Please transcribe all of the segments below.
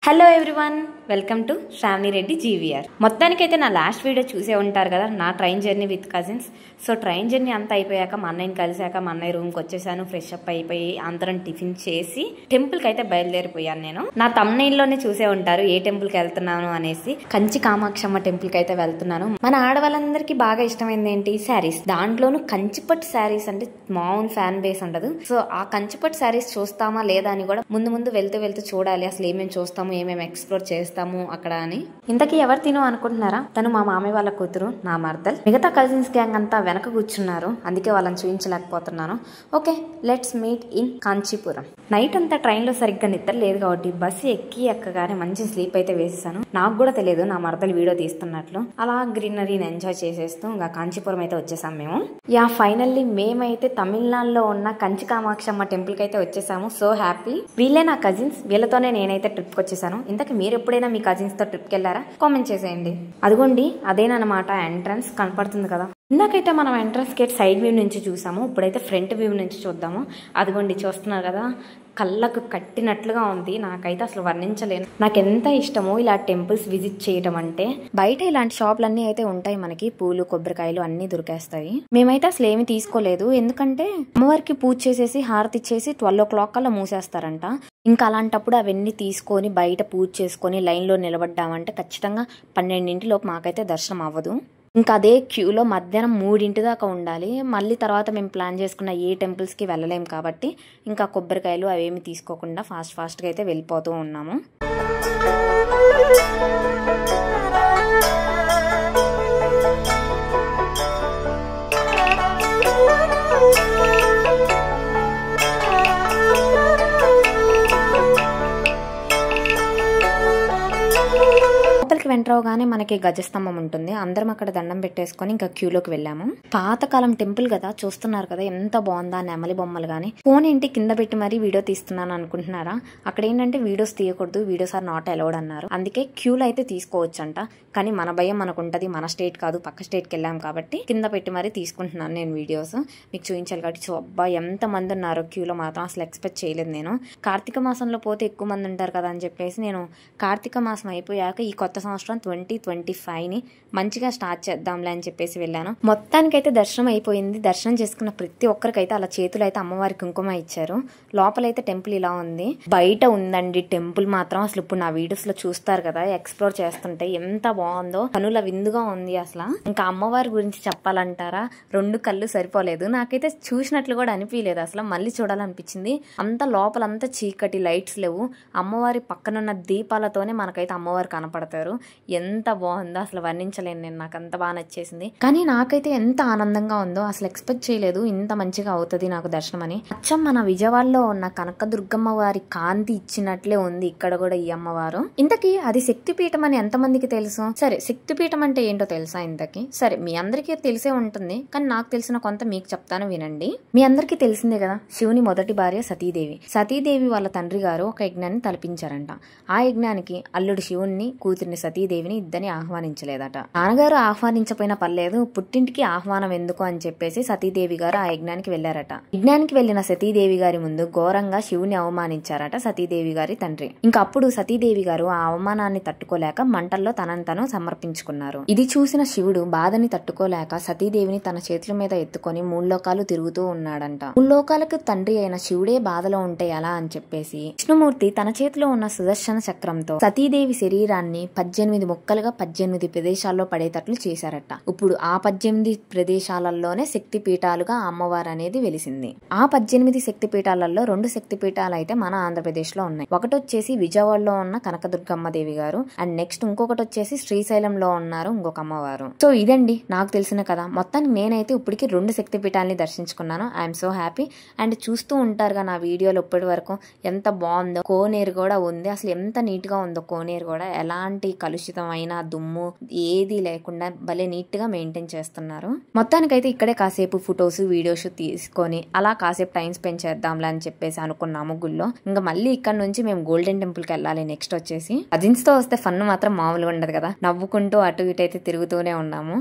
Hello everyone, welcome to Sravani Reddy GVR. మొత్తానికైతే నా last video చూసే ఉంటారు కదా, నా train journey with cousins. So train journey అంతా అయిపోయాక మా అన్నయ్యని కలిసాక మా అన్నయ్య రూమ్కి వచ్చేసాను. ఫ్రెష్ అప్ అయిపోయి అందరం టిఫిన్ చేసి టెంపుల్కి అయితే బయలుదేరిపోయాను. నేను నా తమ్నైల్లోనే చూసే ఉంటారు ఏ టెంపుల్కి వెళ్తున్నాను అనేసి. కంచి కామాక్షమ్మ టెంపుల్కి అయితే వెళ్తున్నాను. మన ఆడవాళ్ళందరికీ బాగా ఇష్టమైంది ఏంటి? శారీస్. దాంట్లోనూ కంచిపట్టు శారీస్ అంటే మామూలు ఫ్యాన్ బేస్ ఉండదు. సో ఆ కంచిపట్టు శారీస్ చూస్తామా లేదా అని కూడా ముందు వెళ్తూ చూడాలి, అసలు ఏమేమి చూస్తాము, ఏమేమి ఎక్స్ప్లోర్ చేస్తాము అక్కడ అని. ఇంతకీ ఎవరు తిను అనుకుంటున్నారా? తను మా మామయ్య వాళ్ళ కూతురు, నా మర్దల్. మిగతా కజిన్స్ గ్యాంగ్ అంతా వెనక కూర్చున్నారు, అందుకే వాళ్ళని చూపించలేకపోతున్నాను. Okay, let's meet in Kanchipuram. Night అంతా ట్రైన్ లో సరిగ్గా నిద్ర లేదు కాబట్టి బస్సు ఎక్కగానే మంచి స్లీప్ అయితే వేసేసాను. నాకు కూడా తెలియదు నా మర్దలు వీడియో తీస్తున్నట్లు. అలా గ్రీనరీని ఎంజాయ్ చేసేస్తూ ఇంకా కాంచీపురం అయితే వచ్చేసాం మేము. ఫైనల్లీ మేమైతే తమిళనాడులో ఉన్న కంచి కామాక్షమ్మ టెంపుల్ కి అయితే వచ్చేసాము. So happy. వీళ్ళే నా కజిన్స్, వీళ్ళతోనే నేనైతే ట్రిప్ కి వచ్చేసాను. ఇంతకీ మీరు ఎప్పుడైనా మీ కజిన్స్ తో ట్రిప్ కి వెళ్ళారా? కామెంట్ చేసేయండి. అదిగోండి, అదేనమాట ఎంట్రన్స్ కనపడుతుంది కదా. ఇందాకైతే మనం ఎంట్రన్స్ గేట్ సైడ్ వ్యూ నుంచి చూసాము, ఇప్పుడైతే ఫ్రంట్ వ్యూ నుంచి చూద్దాము. అదిగోండి, చూస్తున్నారు కదా, కళ్ళకు కట్టినట్లుగా ఉంది. నాకైతే అసలు వర్ణించలేను. నాకు ఎంత ఇష్టమో ఇలా టెంపుల్స్ విజిట్ చేయడం అంటే. బయట ఇలాంటి షాపులన్నీ అయితే ఉంటాయి మనకి, పూలు కొబ్బరికాయలు అన్ని దొరికేస్తాయి. మేమైతే అసలు ఏమి తీసుకోలేదు, ఎందుకంటే అమ్మవారికి పూజ చేసేసి హారతి ఇచ్చేసి 12 o'clock కల్లా మూసేస్తారంట. ఇంకా అలాంటప్పుడు అవన్నీ తీసుకొని బయట పూజ చేసుకొని లైన్లో నిలబడ్డామంటే ఖచ్చితంగా 12 లోపు మాకైతే దర్శనం అవ్వదు. ఇంకా అదే క్యూలో మధ్యాహ్నం 3 దాకా ఉండాలి. మళ్ళీ తర్వాత మేము ప్లాన్ చేసుకున్న ఏ టెంపుల్స్కి వెళ్ళలేం కాబట్టి ఇంకా కొబ్బరికాయలు అవేమి తీసుకోకుండా ఫాస్ట్గా అయితే వెళ్ళిపోతూ ఉన్నాము. లోపలికి వెంటరావుగానే మనకి గజస్తంభం ఉంటుంది. అందరం అక్కడ దండం పెట్టేసుకొని ఇంకా క్యూలోకి వెళ్ళాము. పాతకాలం టెంపుల్ కదా, చూస్తున్నారు కదా ఎంత బాగుందా. నెమలి బొమ్మలు గానీ. ఫోన్ ఏంటి కింద పెట్టి మరీ వీడియో తీస్తున్నాను అనుకుంటున్నారా? అక్కడ ఏంటంటే వీడియోస్ తీయకూడదు, వీడియోస్ ఆర్ నాట్ అలౌడ్ అన్నారు. అందుకే క్యూలో అయితే తీసుకోవచ్చంట. కానీ మన భయం మనకు ఉంటది, మన స్టేట్ కాదు పక్క స్టేట్కి వెళ్ళాం కాబట్టి కింద పెట్టి మరీ తీసుకుంటున్నాను నేను వీడియోస్. మీకు చూపించాలి కాబట్టి. సో అబ్బా ఎంత మంది ఉన్నారో క్యూలో, మాత్రం అసలు ఎక్స్పెక్ట్ చేయలేదు నేను. కార్తీక మాసంలో పోతే ఎక్కువ మంది ఉంటారు కదా అని చెప్పేసి నేను కార్తీక మాసం అయిపోయాక ఈ కొత్త సంవత్సరం 2025ని మంచిగా స్టార్ట్ చేద్దాంలే అని చెప్పేసి వెళ్ళాను. మొత్తానికైతే దర్శనం అయిపోయింది. దర్శనం చేసుకున్న ప్రతి ఒక్కరికైతే అలా చేతులు అయితే అమ్మవారి కుంకుమ ఇచ్చారు. లోపలైతే టెంపుల్ ఇలా ఉంది, బయట ఉందండి టెంపుల్ మాత్రం. అసలు ఇప్పుడు నా వీడియోస్ లో చూస్తారు కదా, ఎక్స్ప్లోర్ చేస్తుంటే ఎంత బాగుందో, కనుల విందుగా ఉంది అసలు. ఇంకా అమ్మవారి గురించి చెప్పాలంటారా, 2 కళ్ళు సరిపోలేదు. నాకైతే చూసినట్లు కూడా అనిపించలేదు, అసలు మళ్ళీ చూడాలనిపించింది. అంత లోపలంతా చీకటి, లైట్స్ లేవు. అమ్మవారి పక్కనున్న దీపాలతోనే మనకైతే అమ్మవారు కనపడతారు. ఎంత బాగుందో అసలు వర్ణించలేను నేను. నాకు అంత బాగా నచ్చేసింది. కానీ నాకైతే ఎంత ఆనందంగా ఉందో, అసలు ఎక్స్పెక్ట్ చేయలేదు ఇంత మంచిగా అవుతుంది నాకు దర్శనం అని. అచ్చం మన విజయవాడలో ఉన్న కనకదుర్గమ్మ వారి కాంతి ఇచ్చినట్లే ఉంది ఇక్కడ కూడా ఈ అమ్మవారు. ఇంతకీ అది శక్తిపీఠం అని ఎంతమందికి తెలుసు? సరే, శక్తిపీఠం అంటే ఏంటో తెలుసా ఇంతకీ? సరే, మీ అందరికీ తెలిసే ఉంటుంది, కానీ నాకు తెలిసిన కొంత మీకు చెప్తాను వినండి. మీ అందరికీ తెలిసిందే కదా, శివుని మొదటి భార్య సతీదేవి. సతీదేవి వాళ్ళ తండ్రి గారు ఒక యజ్ఞాన్ని తలపించారంట. ఆ యజ్ఞానికి అల్లుడు శివుణ్ణి, కూతురిని సతీదేవిని ఇద్దరిని ఆహ్వానించలేదట. నాన్నగారు ఆహ్వానించపోయినా పర్లేదు, పుట్టింటికి ఆహ్వానం ఎందుకు అని చెప్పేసి సతీదేవి గారు ఆ యజ్ఞానికి వెళ్లారట. యజ్ఞానికి వెళ్లిన సతీదేవి గారి ముందు ఘోరంగా శివుని అవమానించారట సతీదేవి గారి తండ్రి. ఇంకా అప్పుడు సతీదేవి గారు ఆ అవమానాన్ని తట్టుకోలేక మంటల్లో తనను తను సమర్పించుకున్నారు. ఇది చూసిన శివుడు బాధని తట్టుకోలేక సతీదేవిని తన చేతుల మీద ఎత్తుకొని 3 లోకాలు తిరుగుతూ ఉన్నాడంట. 3 లోకాలకు తండ్రి అయిన శివుడే బాధలో ఉంటే ఎలా అని చెప్పేసి విష్ణుమూర్తి తన చేతిలో ఉన్న సుదర్శన చక్రంతో సతీదేవి శరీరాన్ని 18 ముక్కలుగా 18 ప్రదేశాల్లో పడేటట్లు చేశారట. ఇప్పుడు ఆ 18 ప్రదేశాలలోనే శక్తి పీఠాలుగా అమ్మవారు అనేది వెలిసింది. ఆ 18 శక్తి పీఠాలలో 2 శక్తి పీఠాలు అయితే మన ఆంధ్రప్రదేశ్ లో ఉన్నాయి. ఒకటి వచ్చేసి విజయవాడలో ఉన్న కనకదుర్గమ్మ దేవి గారు, అండ్ నెక్స్ట్ ఇంకొకటి వచ్చేసి శ్రీశైలంలో ఉన్నారు ఇంకొక అమ్మవారు. సో ఇదండి నాకు తెలిసిన కదా. మొత్తానికి నేనైతే ఇప్పటికి 2 శక్తి పీఠాలని దర్శించుకున్నాను. I'm so happy. అండ్ చూస్తూ ఉంటారుగా నా వీడియోలో ఇప్పటి వరకు ఎంత బాగుందో. కోనేరు కూడా ఉంది, అసలు ఎంత నీట్ గా ఉందో కోనేరు కూడా. ఎలాంటి కలుషితమైన దుమ్ము ఏది లేకుండా భలే నీట్ గా మెయింటైన్ చేస్తున్నారు. మొత్తానికైతే ఇక్కడే కాసేపు ఫొటోస్ వీడియోస్ తీసుకొని అలా కాసేపు టైం స్పెండ్ చేద్దాంలే అని చెప్పేసి అనుకున్నాము గుళ్ళో. ఇంకా మళ్ళీ ఇక్కడ నుంచి మేము గోల్డెన్ టెంపుల్ కి వెళ్ళాలి. నెక్స్ట్ వచ్చేసి కజిన్స్ తో వస్తే ఫన్ మాత్రం మామూలుగా ఉండదు కదా, నవ్వుకుంటూ అటు ఇటు అయితే తిరుగుతూనే ఉన్నాము.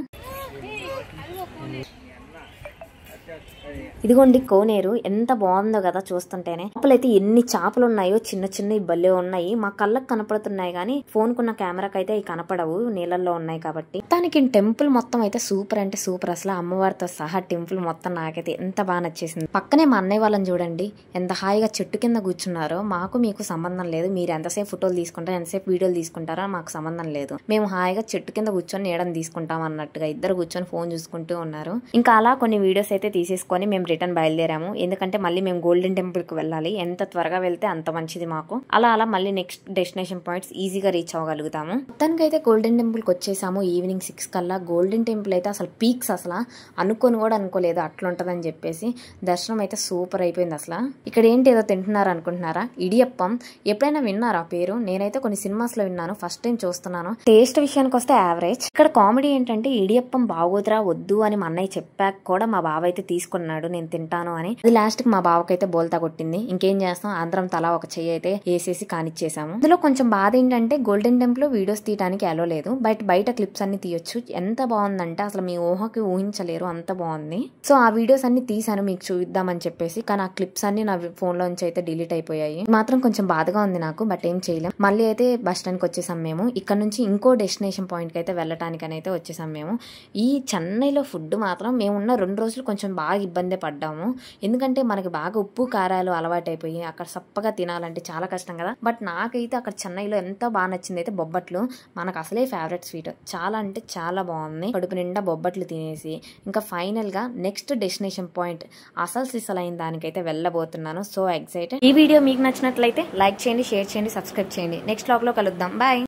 ఇదిగోండి కోనేరు ఎంత బాగుందో కదా చూస్తుంటేనే. లోపలైతే ఎన్ని చేపలు ఉన్నాయో, చిన్న చిన్న భలే ఉన్నాయి. మా కళ్ళకు కనపడుతున్నాయి కానీ ఫోన్ కున్న కెమెరాకి అయితే అవి కనపడవు, నీళ్ళల్లో ఉన్నాయి కాబట్టి. దానికి టెంపుల్ మొత్తం అయితే సూపర్ అంటే సూపర్. అసలు అమ్మవారితో సహా టెంపుల్ మొత్తం నాకైతే ఎంత బాగా నచ్చేసింది. పక్కనే మా అన్నయ్య వాళ్ళని చూడండి ఎంత హాయిగా చెట్టు కింద కూర్చున్నారో. మాకు మీకు సంబంధం లేదు, మీరు ఎంతసేపు ఫోటోలు తీసుకుంటారో ఎంతసేపు వీడియోలు తీసుకుంటారో మాకు సంబంధం లేదు. మేము హాయిగా చెట్టు కింద కూర్చొని నీడని తీసుకుంటాం అన్నట్టుగా ఇద్దరు కూర్చొని ఫోన్ చూసుకుంటూ ఉన్నారు. ఇంకా అలా కొన్ని వీడియోస్ అయితే తీసేసుకొని మేము రిటర్న్ బయలుదేరాము. ఎందుకంటే మళ్ళీ మేము గోల్డెన్ టెంపుల్ కి వెళ్ళాలి. ఎంత త్వరగా వెళ్తే అంత మంచిది మాకు. అలా మళ్ళీ నెక్స్ట్ డెస్టినేషన్ పాయింట్స్ ఈజీగా రీచ్ అవ్వగలుగుతాము. మొత్తానికి అయితే గోల్డెన్ టెంపుల్ కి వచ్చేసాము ఈవినింగ్ 6 కల్లా. గోల్డెన్ టెంపుల్ అయితే అసలు పీక్స్ అసలు అనుకోని కూడా అనుకోలేదు అట్లుంటదని చెప్పేసి. దర్శనం అయితే సూపర్ అయిపోయింది. అసలు ఇక్కడ ఏంటి ఏదో తింటున్నారు అనుకుంటున్నారా? ఇడియప్పం. ఎప్పుడైనా విన్నారా పేరు? నేనైతే కొన్ని సినిమాస్ లో విన్నాను, ఫస్ట్ టైం చూస్తున్నాను. టేస్ట్ విషయానికి వస్తే యావరేజ్. ఇక్కడ కామెడీ ఏంటంటే ఇడియప్పం బాగోదురా వద్దు అని మా అన్నయ్య చెప్పాక కూడా మా బావ అయితే తీసుకున్నాడు నేను తింటాను అని. అది లాస్ట్ కి మా బావకైతే బోల్తా కొట్టింది. ఇంకేం చేస్తాం, అందరం తలా ఒక చెయ్యి అయితే వేసేసి కానిచ్చేసాము. ఇందులో కొంచెం బాధ ఏంటంటే గోల్డెన్ టెంపుల్ లో వీడియోస్ తీయడానికి అలో లేదు, బయట క్లిప్స్ అన్ని తీయొచ్చు. ఎంత బాగుందంటే అసలు మీ ఊహకి ఊహించలేరు, అంత బాగుంది. సో ఆ వీడియోస్ అన్ని తీసాను మీకు చూద్దామని చెప్పేసి, కానీ ఆ క్లిప్స్ అన్ని నా ఫోన్ లోంచి అయితే డిలీట్ అయిపోయాయి. మాత్రం కొంచెం బాధగా ఉంది నాకు, బట్ ఏం చేయలేం. మళ్ళీ అయితే బస్ స్టాండ్ కి వచ్చేసాం మేము. ఇక్కడ నుంచి ఇంకో డెస్టినేషన్ పాయింట్ కి అయితే వెళ్ళటానికి అయితే వచ్చేసాం మేము. ఈ చెన్నైలో ఫుడ్ మాత్రం మేమున్న 2 రోజులు కొంచెం బాగా ఇబ్బంది పడ్డాము. ఎందుకంటే మనకి బాగా ఉప్పు కారాలు అలవాటైపోయి అక్కడ సప్పగా తినాలంటే చాలా కష్టం కదా. బట్ నాకైతే అక్కడ చెన్నైలో ఎంత బాగా నచ్చింది అయితే బొబ్బట్లు. మనకు అసలే ఫేవరెట్ స్వీట్, చాలా అంటే చాలా బాగుంది. కడుపు నిండా బొబ్బట్లు తినేసి ఇంకా ఫైనల్ గా నెక్స్ట్ డెస్టినేషన్ పాయింట్ అసలు సిసలైన దానికైతే వెళ్ళబోతున్నాను. So excited. ఈ వీడియో మీకు నచ్చినట్లయితే లైక్ చేయండి, షేర్ చేయండి, సబ్స్క్రైబ్ చేయండి. నెక్స్ట్ వ్లాగ్ లో కలుద్దాం. బాయ్.